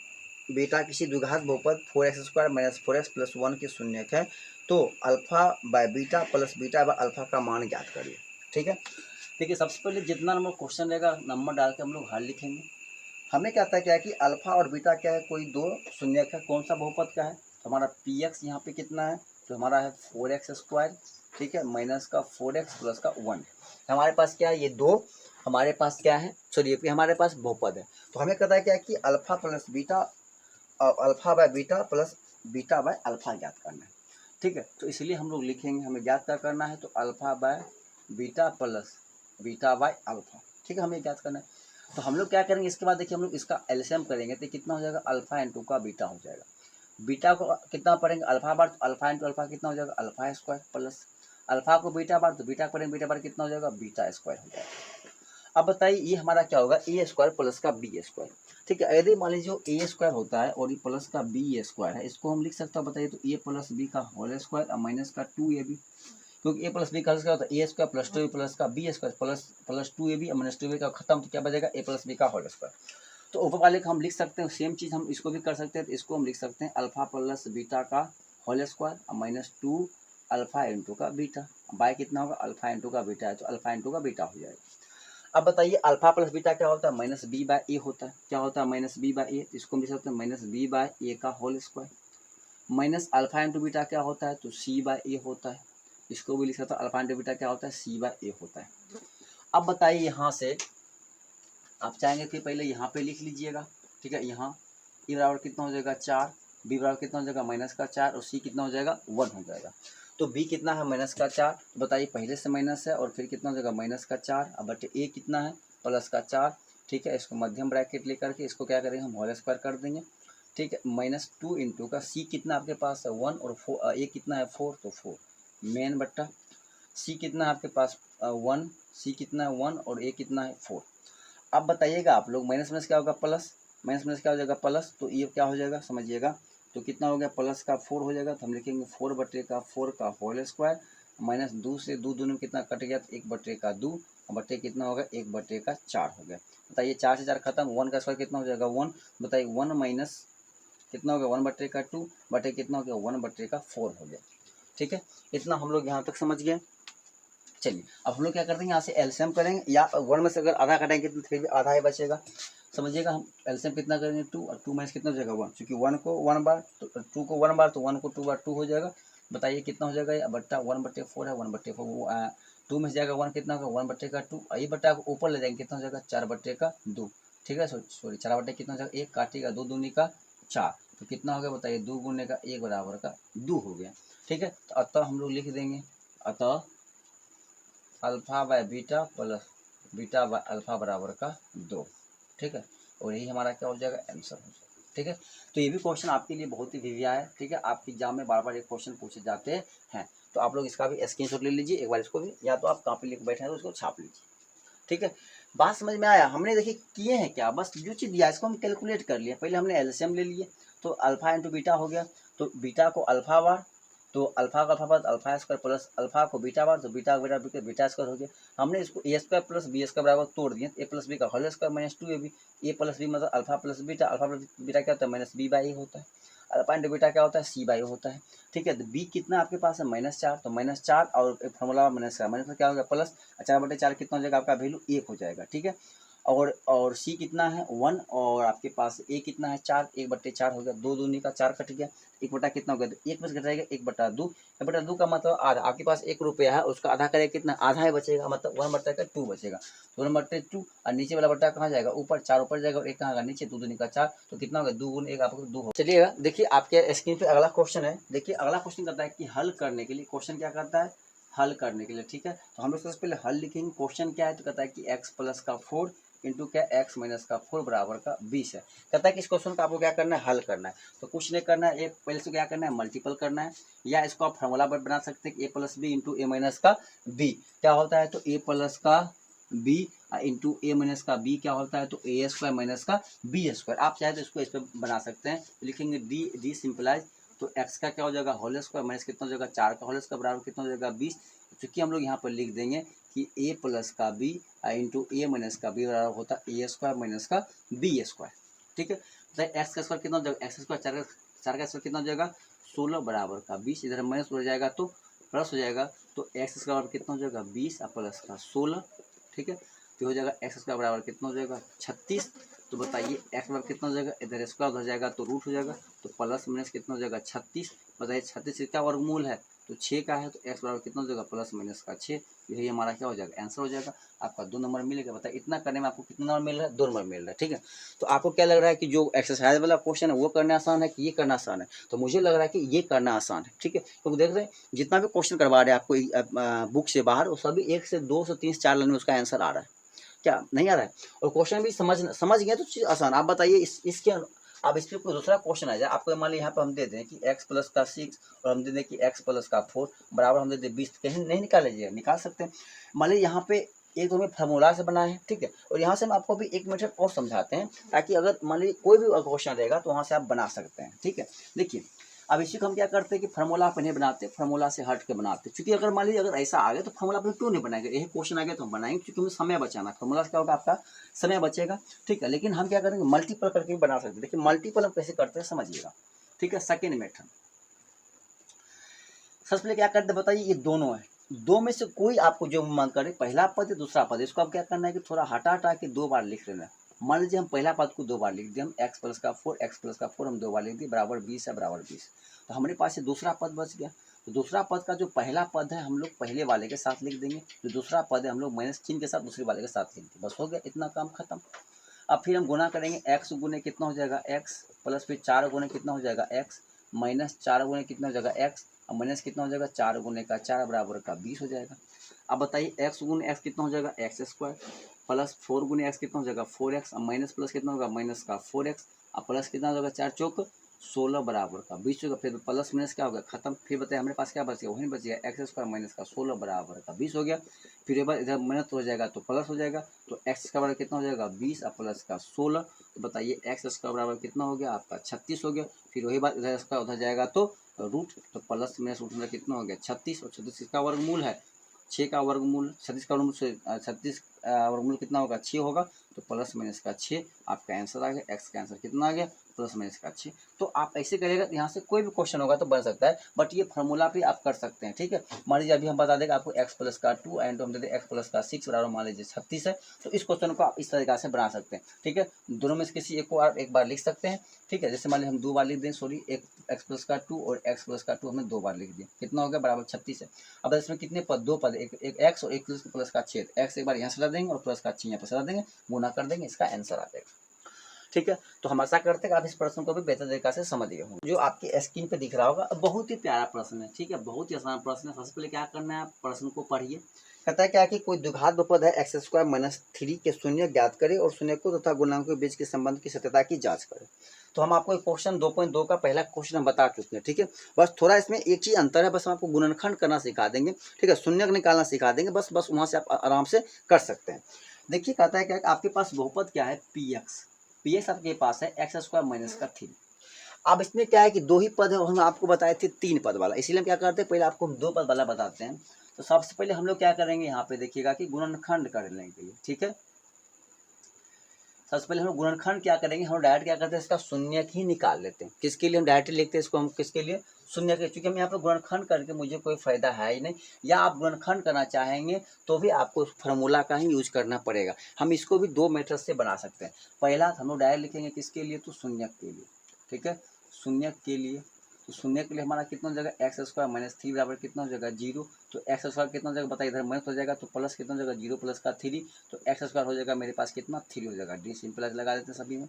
A: बीटा किसी द्विघात बहुपद 4x² माइनस 4x प्लस 1 की शून्यक है तो alpha by beta plus beta by alpha का मान ज्ञात करिए। ठीक है, देखिए सबसे पहले जितना नंबर क्वेश्चन रहेगा नंबर डाल के हम लोग हल लिखेंगे। हमें क्या आता है क्या है कि अल्फा और बीटा क्या है, कोई दो शून्यक है, कौन सा बहुपद का है, तो हमारा पी एक्स यहाँ पे कितना है, तो हमारा है 4x², ठीक है, माइनस का 4x प्लस का 1। हमारे पास क्या है, ये दो हमारे पास क्या है, सॉरी ये हमारे पास बहुपद है। तो हमें कहता है क्या है कि alpha plus beta, alpha by beta plus beta by alpha ज्ञात करना है। ठीक है, तो इसलिए हम लोग लिखेंगे, हमें ज्ञात क्या करना है, तो alpha by beta plus beta by alpha. ठीक है, हमें ज्ञात करना है। तो हम लोग क्या करेंगे, इसके बाद देखिए हम लोग इसका एलसीएम करेंगे तो कितना हो जाएगा, अल्फा इंटू का बीटा हो जाएगा। बीटा को कितना पढ़ेंगे, अल्फा बार, तो अल्फा इंटू अल्फा कितना हो जाएगा, अल्फा स्क्वायर, प्लस अल्फा को बीटा बार, तो बीटा पढ़ेंगे, बीटा बार कितना हो जाएगा, बीटा स्क्वायर हो जाएगा। अब बताइए ये हमारा क्या होगा, ए स्क्वायर प्लस का बी स्क्वायर। ठीक है, यदि मान लीजिए जो ए स्क्वायर होता है और ये प्लस का बी स्क्वायर है, इसको हम लिख सकते हैं, बताइए, तो ए प्लस बी का होल स्क्वायर और माइनस का 2ab, क्योंकि ए प्लस बी का क्या होता है, ए स्क्वायर प्लस 2 प्लस का बी स्क्वायर प्लस 2ab और माइनस 2ab का खत्म, तो क्या बचेगा, ए प्लस बी का होल स्क्वायर। तो ऊपर वाले को हम लिख सकते हैं, सेम चीज़ हम इसको भी कर सकते हैं, तो इसको हम लिख सकते हैं अल्फा प्लस बीटा का होल स्क्वायर और माइनस 2 अल्फा इंटू का बीटा, बाय कितना होगा, अल्फा इंटू का बीटा है, तो अल्फा इंटू का बीटा हो जाएगा। अब बताइए अल्फा प्लस बीटा क्या होता है, माइनस बी बाय ए होता है, क्या होता है, माइनस बी बाय ए, इसको हम लिख सकते हैं माइनस बी बाय ए का whole square, minus alpha into beta क्या होता है, तो सी बाय ए होता है, इसको भी लिख सकते हैं अल्फा इंटू बीटा क्या होता है, सी बाय ए होता है। अब बताइए यहाँ से आप चाहेंगे कि पहले यहाँ पे लिख लीजिएगा। ठीक है, यहाँ ए बराबर कितना हो जाएगा 4, बी बराबर कितना हो जाएगा माइनस का 4 और सी कितना हो जाएगा 1 हो जाएगा। तो बी कितना है, माइनस का 4, तो बताइए पहले से माइनस है और फिर कितना हो जाएगा माइनस का 4, अब बटे ए कितना है प्लस का 4। ठीक है, इसको मध्यम ब्रैकेट लेकर के इसको क्या करेंगे, हम होल स्क्वायर कर देंगे। ठीक है, माइनस 2 इंटू का सी कितना आपके पास है 1 और 4, ए कितना है 4, तो 4 मेन बट्टा सी कितना है आपके पास 1, सी कितना है 1 और ए कितना है 4। अब बताइएगा आप लोग, माइनस माइनस क्या होगा प्लस, माइनस माइनस क्या हो जाएगा प्लस, तो ये क्या हो जाएगा समझिएगा, तो कितना हो गया प्लस का 4 हो जाएगा, तो हम लिखेंगे 4 बटे का 4 का होल स्क्वायर माइनस 2 से 2 दूनी में कितना कट गया, तो 1 बटे का 2 बटे कितना होगा 1 बटे का 4 हो गया। बताइए 4 से 4 खत्म, 1 का स्क्वायर कितना हो जाएगा 1, बताइए 1 माइनस कितना हो गया 1 बटे का 2 बटे कितना हो गया 1 बटे का 4 हो गया। ठीक है, इतना हम लोग यहाँ तक समझ गए। चलिए अब हम लोग क्या करते हैं, यहाँ से एलसीएम करेंगे, या 1 में से अगर आधा कटेंगे तो फिर भी आधा ही बचेगा। समझिएगा, हम एलसीएम कितना करेंगे 2 और 2 माइनस कितना हो जाएगा 1, क्योंकि 1 को 1 बार, तो 2 को 1 बार, तो 1 को 2 बार 2 हो जाएगा। बताइए कितना हो जाएगा, ये बट्टा 1/4 है, 1/4 2 में से जाएगा 1 कितना होगा 1/2, ये बट्टा को ऊपर ले जाएंगे कितना हो जाएगा 4/2। ठीक है, सॉरी 4 बटे कितना हो जाएगा 1 काटेगा 2 दूनी का 4, तो कितना हो गया बताइए 2 गुने का 1 बराबर का 2 हो गया। ठीक है, तो अतः हम लोग लिख देंगे, अतः alpha by beta plus beta by alpha बराबर का 2। ठीक है, और यही हमारा क्या हो जाएगा आंसर हो जाएगा। ठीक है, तो ये भी क्वेश्चन आपके लिए बहुत ही दिव्या है। ठीक है, आपके एग्जाम में बार बार ये क्वेश्चन पूछे जाते हैं, तो आप लोग इसका भी स्क्रीनशॉट ले लीजिए एक बार, इसको भी, या तो आप कॉपी लेकर बैठे हैं तो उसको छाप लीजिए। ठीक है, बात समझ में आया, हमने देखिए किए हैं क्या, बस जो चीज़ दिया इसको हम कैलकुलेट कर लिए। पहले हमने एलसीएम ले लिए, तो अल्फा इंटू बीटा हो गया, तो बीटा को अल्फा बार, तो अल्फा का alpha alpha square plus alpha को बीटा बार, तो beta beta beta beta square हो गया। हमने इसको ए स्क्वायर प्लस बी स्क्वायर बराबर तोड़ दिए, ए प्लस बी का होल स्क्वायर माइनस 2ab, ए प्लस बी मतलब alpha plus beta, alpha plus beta क्या होता है माइनस बी बाई ए होता है, अल्फा इंटू बीटा क्या होता है सी बाई ए होता है। ठीक है, तो बी कितना आपके पास है -4, तो -4 और एक फॉर्मूला -4 माइनस क्या हो गया प्लस 4/4 कितना हो जाएगा आपका वैल्यू 1 हो जाएगा। ठीक है, और सी कितना है 1 और आपके पास ए कितना है 4, 1/4 हो गया, 2 दूनी का 4 कट गया, 1 बटा कितना हो गया, तो 1 में से घटाएगा 1/2, 1/2 का मतलब आधा, आपके पास 1 रुपया है उसका आधा करेगा कितना, आधा ही बचेगा, मतलब 1/2 बचेगा, तो 1/2 और नीचे वाला बट्टा कहाँ जाएगा ऊपर, 4 ऊपर जाएगा और 1 कहाँ नीचे, 2 दूनी का 4, तो कितना होगा 2 गुना 1 आपको 2 हो। चलिएगा देखिए आपके स्क्रीन पे अगला क्वेश्चन है। देखिए अगला क्वेश्चन करता है कि हल करने के लिए, क्वेश्चन क्या करता है हल करने के लिए। ठीक है, तो हम लोग सबसे पहले हल लिखेंगे। क्वेश्चन क्या है, तो कहता है कि x प्लस का 4 इंटू क्या x माइनस का 4 बराबर का 20 है। कहता है कि इस क्वेश्चन का आपको क्या करना है, हल करना है। तो कुछ नहीं करना है, एक पहले से क्या करना है मल्टीपल करना है, या इसको आप फार्मूला बना सकते हैं ए प्लस बी इंटू ए माइनस का बी क्या होता है, तो ए प्लस का बी इंटू ए माइनस का बी क्या होता है, तो ए स्क्वायर माइनस का बी स्क्वायर। आप चाहे तो इसको इस पर बना सकते हैं, तो लिखेंगे डी सिंपलाइज, तो x का क्या हो जाएगा होल स्क्वायर माइनस कितना हो जाएगा 4 का होल स्क्वायर बराबर कितना हो जाएगा 20। चूँकि हम लोग यहाँ पर लिख देंगे कि a प्लस का b इंटू ए माइनस का बी बराबर होता है ए स्क्वायर माइनस का बी स्क्वायर। ठीक है, तो एक्स का स्क्वायर कितना हो जाएगा, एक्स स्क्वायर 4 का स्क्वायर कितना हो जाएगा 16 बराबर का 20, इधर माइनस हो जाएगा तो प्लस हो जाएगा, तो एक्स स्क्वायर कितना हो जाएगा 20 और प्लस का 16, ठीक है। तो हो जाएगा एक्स स्क्वायर बराबर कितना हो जाएगा 36। तो बताइए एक्स बराबर कितना हो जाएगा, इधर स्क्वायर हो जाएगा तो रूट हो जाएगा, तो प्लस माइनस कितना हो जाएगा 36। बताइए 36 का वर्गमूल है तो 6 का है, तो एक्स बराबर कितना हो जाएगा प्लस माइनस का 6। यही हमारा क्या हो जाएगा आंसर हो जाएगा, आपका 2 नंबर मिलेगा। बताइए इतना करने में आपको कितना नंबर मिल रहा है, 2 नंबर मिल रहा है, ठीक है। तो आपको क्या लग रहा है कि जो एक्सरसाइज वाला क्वेश्चन है वो करना आसान है कि ये करना आसान है, तो मुझे लग रहा है कि ये करना आसान है, ठीक है। क्योंकि देख रहे हैं जितना भी क्वेश्चन करवा रहे हैं आपको बुक से बाहर, वो सभी 1 से 2 से 3 से 4 लाइन में उसका आंसर आ रहा है, क्या नहीं आ रहा है, और क्वेश्चन भी समझ गए तो चीज़ आसान। आप बताइए इसके अब इस पर कोई दूसरा क्वेश्चन आ जाए आपको, मान लीजिए यहाँ पे हम दे दें कि x प्लस का 6 और हम दे दें कि x प्लस का 4 बराबर हम दे दें 20, कहीं नहीं निकाल लीजिए, निकाल सकते हैं। मान लीजिए यहाँ पे एक तो हमें फार्मूला से बना है, ठीक है, और यहाँ से हम आपको भी एक मेथड और समझाते हैं ताकि अगर मान लीजिए कोई भी क्वेश्चन रहेगा तो वहाँ से आप बना सकते हैं, ठीक है। देखिए अब इसी को हम क्या करते हैं कि फार्मूला पे नहीं बनाते, फार्मूला से हट के बनाते, क्योंकि अगर मान लीजिए अगर ऐसा आ गया तो फार्मूला पे क्यों नहीं बनाएंगे, यही क्वेश्चन आ गया तो हम बनाएंगे, क्योंकि हमें समय बचाना है, फार्मूला से क्या होगा आपका समय बचेगा, ठीक है। लेकिन हम क्या करेंगे मल्टीपल करके भी बना सकते हैं। देखिए मल्टीपल हम कैसे करते हैं समझिएगा, ठीक है। सेकेंड मेथड सबसे पहले क्या करते हैं बताइए, ये दोनों है, दो में से कोई आपको जो मन करे, पहला पद या दूसरा पद, इसको आप क्या करना है कि थोड़ा हटा हटा के 2 बार लिख लेना है। मान लीजिए हम पहला पद को 2 बार लिख दिए, हम x प्लस का 4 हम 2 बार लिख दिए बराबर 20 है बराबर 20, तो हमारे पास ये दूसरा पद बच गया। तो दूसरा पद का जो पहला पद है हम लोग पहले वाले के साथ लिख देंगे, जो दूसरा पद है हम लोग माइनस चिन्ह के साथ दूसरे वाले के साथ लिख देंगे, बस हो गया, इतना काम खत्म। अब फिर हम गुना करेंगे, x गुने कितना हो जाएगा x प्लस फिर 4 गुने कितना हो जाएगा x माइनस 4 गुने कितना हो जाएगा x, अब माइनस कितना हो जाएगा 4 गुने का 4 बराबर का 20 हो जाएगा। अब बताइए x गुने x कितना हो जाएगा एक्स स्क्वायर प्लस 4 गुने x कितना हो जाएगा 4x, अब माइनस प्लस कितना होगा माइनस का 4x, अब प्लस कितना हो जाएगा 4 चौक 16 बराबर का 20 होगा, फिर प्लस माइनस क्या होगा खत्म। फिर बताइए हमारे पास क्या बच गया, वही बच गया एक्स स्क्वायर माइनस का 16 बराबर का 20 हो गया। फिर एक बार इधर माइनस हो जाएगा तो प्लस हो जाएगा, तो एक्स का बराबर कितना हो जाएगा 20 और प्लस का 16, तो बताइए एक्स स्क्वायर बराबर कितना हो गया आपका 36 हो गया। फिर वही बात इधर इसका उधर जाएगा तो रूट, तो प्लस माइनस रूट में कितना हो गया 36, और 36 इसका वर्गमूल है 6 का वर्गमूल, 36 का वर्गमूल से 36 वर्गमूल कितना होगा 6 होगा, तो प्लस माइनस का 6 आपका आंसर आ गया, एक्स का आंसर कितना आ गया प्लस माइनस का 6। तो आप ऐसे करेगा यहाँ से कोई भी क्वेश्चन होगा तो बन सकता है, बट ये फार्मूला भी आप कर सकते हैं, ठीक है। मान लीजिए अभी हम बता देंगे आपको x प्लस का 2 एंड हम दे दें x प्लस का 6 बराबर मान लीजिए 36 है, तो इस क्वेश्चन को आप इस तरीका से बना सकते हैं, ठीक है। दोनों में से किसी एक को आप एक बार लिख सकते हैं, ठीक है। जैसे मान लीजिए हम 2 बार लिख दें, सॉरी एक x प्लस का 2 और x प्लस का 2 हमने 2 बार लिख दिया, कितना हो गया बराबर 36 है। अब इसमें कितने पद, 2 पद, एक x और एक प्लस का 6, x एक बार यहाँ सजा देंगे और प्लस का 6 यहाँ पर सजा देंगे, गुना कर देंगे, इसका आंसर आ जाएगा, ठीक है। तो हम आशा करते हैं कि आप इस प्रश्न को भी बेहतर तरीका से समझ गए होंगे। जो आपकी स्क्रीन पे दिख रहा होगा बहुत ही प्यारा प्रश्न है, ठीक है, बहुत ही आसान प्रश्न है। सबसे पहले क्या करना है, आप प्रश्न को पढ़िए। कहता है क्या कि कोई द्विघात बहुपद है एक्स स्क्वायर माइनस 3 के शून्य ज्ञात करे और शून्य को तथा गुणांकों के बीच के संबंध की सत्यता की जांच करे। तो हम आपको क्वेश्चन 2.2 का पहला क्वेश्चन हम बता चुके हैं, ठीक है। बस थोड़ा इसमें एक चीज अंतर है, बस हम आपको गुणनखंड करना सिखा देंगे, ठीक है, शून्य निकालना सिखा देंगे, बस वहां से आप आराम से कर सकते हैं। देखिए कहता है क्या, आपके पास बहुपद क्या है पी एक्स आपके पास है एक्स स्क्वायर माइनस का 3। अब इसमें क्या है कि 2 ही पद है और हम आपको बताए थे 3 पद वाला, इसीलिए हम क्या करते हैं पहले आपको 2 पद वाला बताते हैं। तो सबसे पहले हम लोग क्या करेंगे, यहाँ पे देखिएगा कि गुणनखंड कर लेंगे, ठीक है। सबसे पहले हम लोग गुणनखंड क्या करेंगे, हम डायरेक्ट क्या करते हैं इसका शून्य ही निकाल लेते हैं। किसके लिए हम डायरेक्ट लिखते हैं इसको, हम किसके लिए शून्य के, क्योंकि हम यहाँ पर गुणनखंड करके मुझे कोई फायदा है ही नहीं, या आप गुणनखंड करना चाहेंगे तो भी आपको फार्मूला का ही यूज करना पड़ेगा। हम इसको भी 2 मेथड से बना सकते हैं। पहला हम लोग डायरेक्ट लिखेंगे किसके लिए, तो शून्य के लिए, ठीक है, शून्य के लिए। तो शून्य के लिए हमारा कितना हो जाएगा एक्स स्क्वायर माइनस 3 बराबर कितना हो जाएगा 0, तो एक्स स्क्वायर कितना हो जाएगा बताइए, इधर माइनस हो जाएगा तो प्लस कितना हो जाएगा 0 प्लस का 3, तो एक्स स्क्वायर हो जाएगा मेरे पास कितना 3 हो जाएगा, डी सिंपल लगा देते हैं सभी में।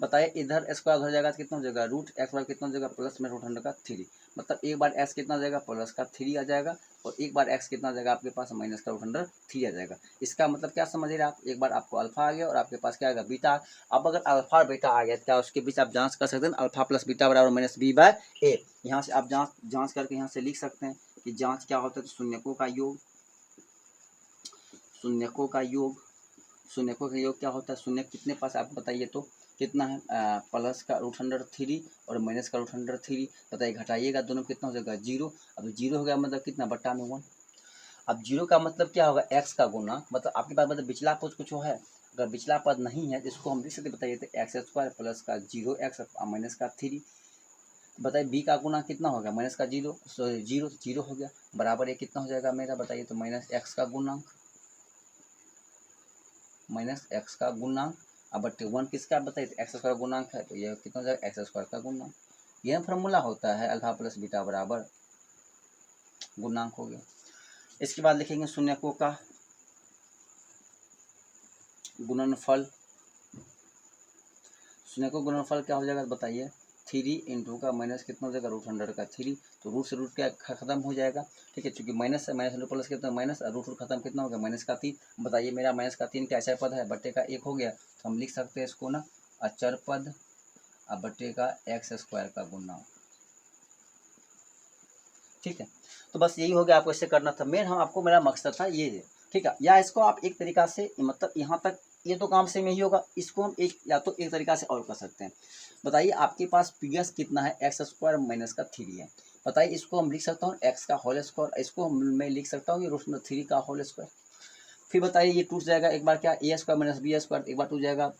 A: बताइए इधर स्क्वायर हो जाएगा तो कितना हो जाएगा रूट एक्स स्क्वायर कितना हो जाएगा प्लस में रूट 100 का 3, मतलब एक बार एक्स कितना हो जाएगा प्लस का 3 आ जाएगा, और एक बार एक्स कितना हो जाएगा आपके पास माइनस का रूट 100 आ जाएगा। इसका मतलब क्या समझ रहे हैं आप, एक बार आपको अल्फा आ गया और आपके पास क्या आएगा बीटा। अब अगर अल्फा और बीटा आ गया तो क्या उसके बीच आप जांच कर सकते हैं, अल्फा प्लस बीटा बराबर माइनस बी बाय ए। यहाँ से आप जांच करके यहाँ से लिख सकते हैं कि जांच क्या होता है, तो शून्यकों का योग, शून्यकों का योग, शून्यकों का योग क्या होता है, शून्य कितने पास आप बताइए तो कितना है, प्लस का रूट 103 और माइनस का रूट 103, बताइए घटाइएगा दोनों कितना हो जाएगा 0। अब 0 हो गया मतलब कितना बट्टा में 1। अब 0 का मतलब क्या होगा एक्स का गुना, मतलब आपके पास मतलब पिछला पद कुछ है, अगर पिछला पद नहीं है तो इसको हम लिख सकते, बताइए, तो एक्स स्क्वायर प्लस का 0x माइनस का 3। बताइए बी का गुना कितना होगा, माइनस का 0, जीरो जीरो हो गया, बराबर ये कितना हो जाएगा मेरा, बताइए, तो माइनस एक्स का गुणांक, माइनस एक्स का गुणांक। अब बटे 1 किसका, बताइए, तो एक्स स्क्वायर गुणांक है, तो ये कितना हो जाएगा, एक्स स्क्वायर का गुणांक। यह फॉर्मूला होता है अल्फा प्लस बीटा बराबर गुणांक हो गया। इसके बाद लिखेंगे शून्यकों का गुणनफल। शून्यकों का गुणनफल क्या हो जाएगा, बताइए, 3 इंटू का माइनस कितना हो जाएगा, √100 का 3, तो रूट से रूट क्या खत्म हो जाएगा, ठीक है, चूंकि माइनस है, माइनस प्लस कितना माइनस, और रूट खत्म कितना हो गया, माइनस का 3। बताइए मेरा माइनस का 3 कैसा पद है, बट्टे का 1 हो गया, तो हम लिख सकते हैं इसको ना अचर पद, अब बट्टे का एक्स स्क्वायर का गुणा, ठीक है। तो बस यही हो गया, आपको इससे करना था, मेन हम आपको, मेरा मकसद था ये है, ठीक है। या इसको आप एक तरीका से, मतलब यहाँ तक ये तो काम सेम यही होगा, इसको हम एक या तो एक तरीका से और कर सकते हैं। बताइए आपके पास पी एस कितना है, एक्स स्क्वायर माइनस का 3 है। बताइए इसको हम लिख सकता हूँ एक्स का होल स्क्वायर, इसको मैं लिख सकता हूँ ये √3 का होल स्क्वायर। फिर बताइए ये टूट जाएगा एक बार, क्या ए स्क्वायर माइनस बी स्क्वायर, एक बार टूट जाएगा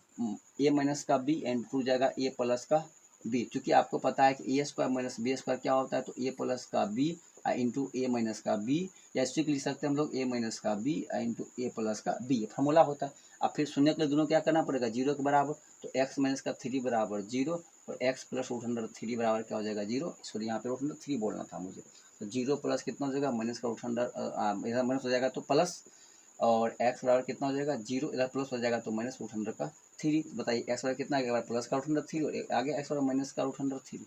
A: ए माइनस का बी एंड टूट जाएगा ए प्लस का बी, क्योंकि आपको पता है कि ए स्क्वायर माइनस बी स्क्वायर क्या होता है, तो ए प्लस का बी इंटू ए माइनस का बी, या स्ट्रिक्ट लिख सकते हैं हम लोग ए माइनस का बी इंटू ए प्लस का बी, ये फॉर्मूला होता है। अब फिर शून्य के लिए दोनों क्या करना पड़ेगा, 0 के बराबर, तो एक्स माइनस का 3 बराबर 0 और एक्स प्लस √3 बराबर क्या हो जाएगा 0, सॉरी यहाँ पे √3 बोलना था मुझे, तो 0 प्लस कितना हो जाएगा माइनस का √100, इधर माइनस हो जाएगा तो प्लस, और एक्स बराबर कितना हो जाएगा 0, इधर प्लस हो जाएगा तो माइनस √100 का 3। बताइए एक्स बराबर कितना आगे, प्लस का √3 और आगे एक्स बराबर माइनस का √3।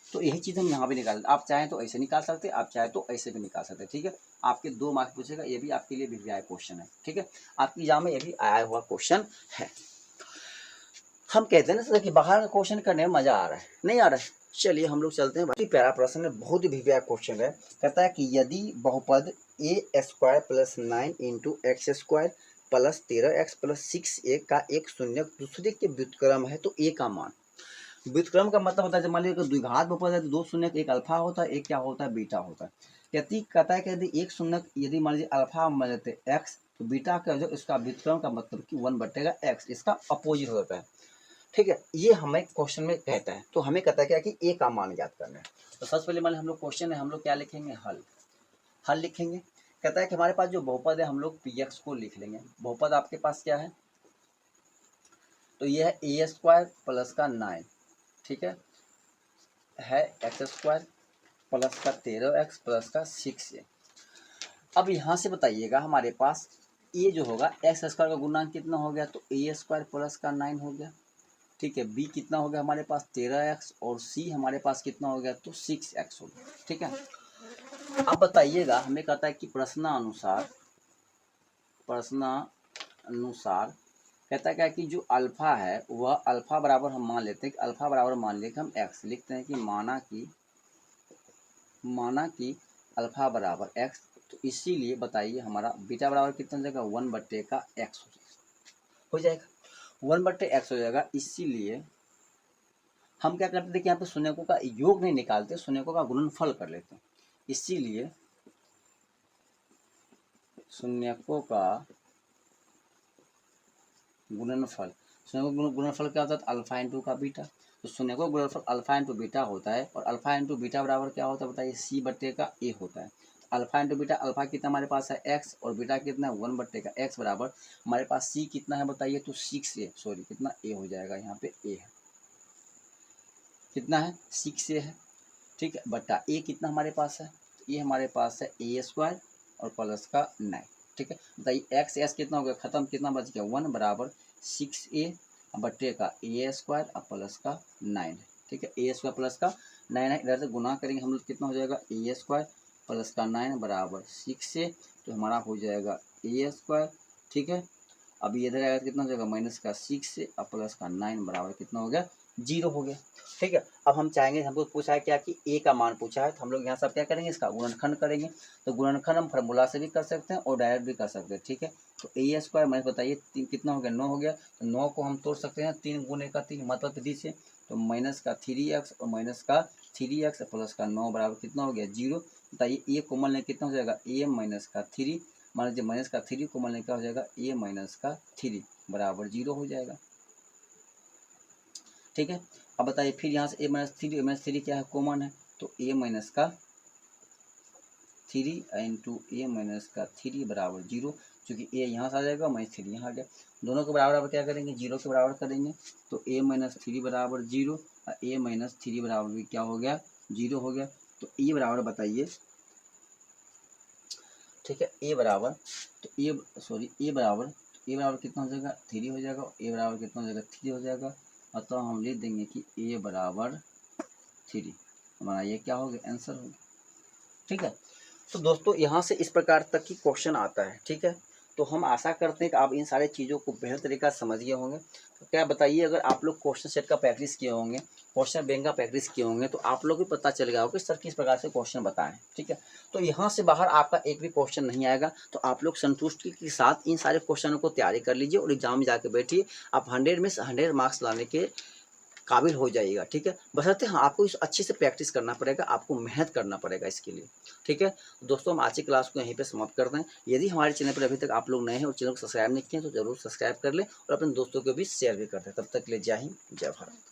A: तो यही चीज़ हम यहाँ पे निकाल, आप चाहें तो ऐसे निकाल सकते हैं, आप चाहें तो ऐसे भी निकाल सकते हैं, ठीक है। आपके 2 मार्क्स पूछेगा, ये भी आपके लिए भी आया क्वेश्चन है, ठीक है, आपकी एग्जाम में ये भी आया हुआ क्वेश्चन है। हम कहते हैं ना कि बाहर का क्वेश्चन करने में मजा आ रहा है, नहीं आ रहा है, चलिए हम लोग चलते हैं। बहुत ही प्यारा प्रश्न है, बहुत ही भव्य क्वेश्चन है। कहता है कि यदि बहुपद a square plus 9 into x square plus 13x plus 6a का एक शून्यक दूसरे के व्युत्क्रम है तो a का मान। व्युत्क्रम का मतलब होता है, मान लीजिए द्विघात बहुपद है तो 2 शून्यक, एक अल्फा होता है, एक क्या होता है, बीटा होता है। कहता है कि यदि एक शून्यक, यदि मान लीजिए अल्फा मान लेते हैं एक्स, तो बीटा का जो इसका व्युत्क्रम का मतलब कि 1/x, इसका अपोजिट होता है, ठीक है। ये हमें क्वेश्चन में कहता है, तो हमें कहता है क्या कि ए का मान ज्ञात करना है। तो सबसे पहले मान हम लोग क्वेश्चन है, हम लोग क्या लिखेंगे, हल लिखेंगे। कहता है कि हमारे पास जो बहुपद है हम लोग पी एक्स को लिख लेंगे। बहुपद आपके पास क्या है, तो ये है ए स्क्वायर प्लस का 9, ठीक है एक्स स्क्वायर प्लस का 13x प्लस का 6a। अब यहाँ से बताइएगा हमारे पास ये जो होगा एक्स स्क्वायर का गुणांक कितना हो गया, तो ए स्क्वायर प्लस का 9 हो गया, ठीक है। बी कितना हो गया हमारे पास 13x, और सी हमारे पास कितना हो गया, तो 6x हो गया, ठीक है। अब बताइएगा, हमें कहता है कि प्रश्नानुसार कहता है क्या कि जो अल्फा है वह अल्फा बराबर, हम मान लेते हैं कि अल्फा बराबर मान लेकर हम एक्स लिखते हैं कि माना कि अल्फा बराबर एक्स, तो इसीलिए बताइए हमारा बीटा बराबर कितना हो जाएगा, 1/x हो जाएगा, 1/x हो जाएगा। इसीलिए हम क्या करते थे कि यहाँ पे शून्यकों का योग नहीं निकालते, शून्यकों का गुणनफल कर लेते हैं। इसीलिए शून्यकों का गुणनफल, शून्यकों गुणनफल क्या होता है, अल्फा इंटू का बीटा, तो शून्यकों का गुणनफल अल्फा इंटू बीटा होता है, और अल्फा इंटू बीटा बराबर क्या होता है, बताइए c/a होता है। अल्फा इंटू बीटा, अल्फा कितना हमारे पास है x, और बीटा कितना है 1/x बराबर हमारे पास c कितना है, बताइए, तो 6a, सॉरी कितना a हो जाएगा, यहाँ पे a है, कितना है 6a है, ठीक है, बट्टा a कितना हमारे पास है, तो ये हमारे पास है a स्क्वायर और प्लस का 9, ठीक है। बताइए एक्स एस कितना हो गया, खत्म, कितना बच गया 1 बराबर 6a बट्टे का ए स्क्वायर और प्लस का 9 है, ठीक है। ए स्क्वायर प्लस का 9 है, इधर से गुना करेंगे हम लोग, कितना हो जाएगा ए स्क्वायर प्लस का 9 बराबर 6a, तो हमारा हो जाएगा ए स्क्वायर, ठीक है। अब ये इधर आएगा कितना हो जाएगा माइनस का 6 और प्लस का 9 बराबर कितना हो गया 0 हो गया, ठीक है। अब हम चाहेंगे, हमको पूछा है क्या कि ए का मान पूछा है, तो हम लोग यहाँ सब क्या करेंगे, इसका गुणनखंड करेंगे। तो गुणनखंड हम फार्मूला से भी कर सकते हैं और डायरेक्ट भी कर सकते हैं, ठीक है। तो ए स्क्वायर माइनस बताइए कितना हो गया 9 हो गया, तो 9 को हम तोड़ सकते हैं 3 गुने का 3 मतलब विधि से, तो माइनस का 3x और माइनस का 3x प्लस का 9 बराबर कितना हो गया 0। बताइए ए कोमल ने कितना हो जाएगा a माइनस का 3 मान लीजिए माइनस का 3 को मान लीजिए क्या हो जाएगा, a माइनस का 3 बराबर 0 हो जाएगा। ठीक है, अब बताइए फिर यहाँ से a माइनस 3 क्या है, कॉमन है, तो a माइनस का 3 इंटू ए माइनस का 3 बराबर 0, चूँकि a यहाँ से आ जाएगा माइनस 3 यहाँ आ गया, दोनों के बराबर अब क्या करेंगे, 0 के बराबर करेंगे, तो a माइनस 3 बराबर 0 और a माइनस 3 बराबर भी क्या हो गया, 0 हो गया। तो e बराबर बताइए, ठीक है, a बराबर, तो a बराबर कितना हो जाएगा, 3 हो जाएगा, a बराबर कितना हो जाएगा, 3 हो जाएगा, अतः हम लिख देंगे कि a बराबर 3, हमारा ये क्या हो गया, आंसर हो गया। ठीक है, तो दोस्तों यहाँ से इस प्रकार तक की क्वेश्चन आता है। ठीक है, तो हम आशा करते हैं कि आप इन सारे चीज़ों को बेहतर तरीका से समझ गए होंगे। तो क्या बताइए, अगर आप लोग क्वेश्चन सेट का प्रैक्टिस किए होंगे, क्वेश्चन बैंक का प्रैक्टिस किए होंगे, तो आप लोग भी पता चल गया होगा कि सर किस प्रकार से क्वेश्चन बताएं। ठीक है, तो यहाँ से बाहर आपका एक भी क्वेश्चन नहीं आएगा, तो आप लोग संतुष्टि के साथ इन सारे क्वेश्चनों को तैयारी कर लीजिए और एग्जाम में जाके बैठिए, आप 100 में से 100 मार्क्स लाने के काबिल हो जाइएगा। ठीक है, बशर्ते हाँ आपको इस अच्छे से प्रैक्टिस करना पड़ेगा, आपको मेहनत करना पड़ेगा इसके लिए। ठीक है, दोस्तों हम आज की क्लास को यहीं पे समाप्त करते हैं। यदि हमारे चैनल पर अभी तक आप लोग नए हैं और चैनल को सब्सक्राइब नहीं किए तो जरूर सब्सक्राइब कर लें और अपने दोस्तों को भी शेयर भी कर दें। तब तक के लिए जय हिंद, जय भारत।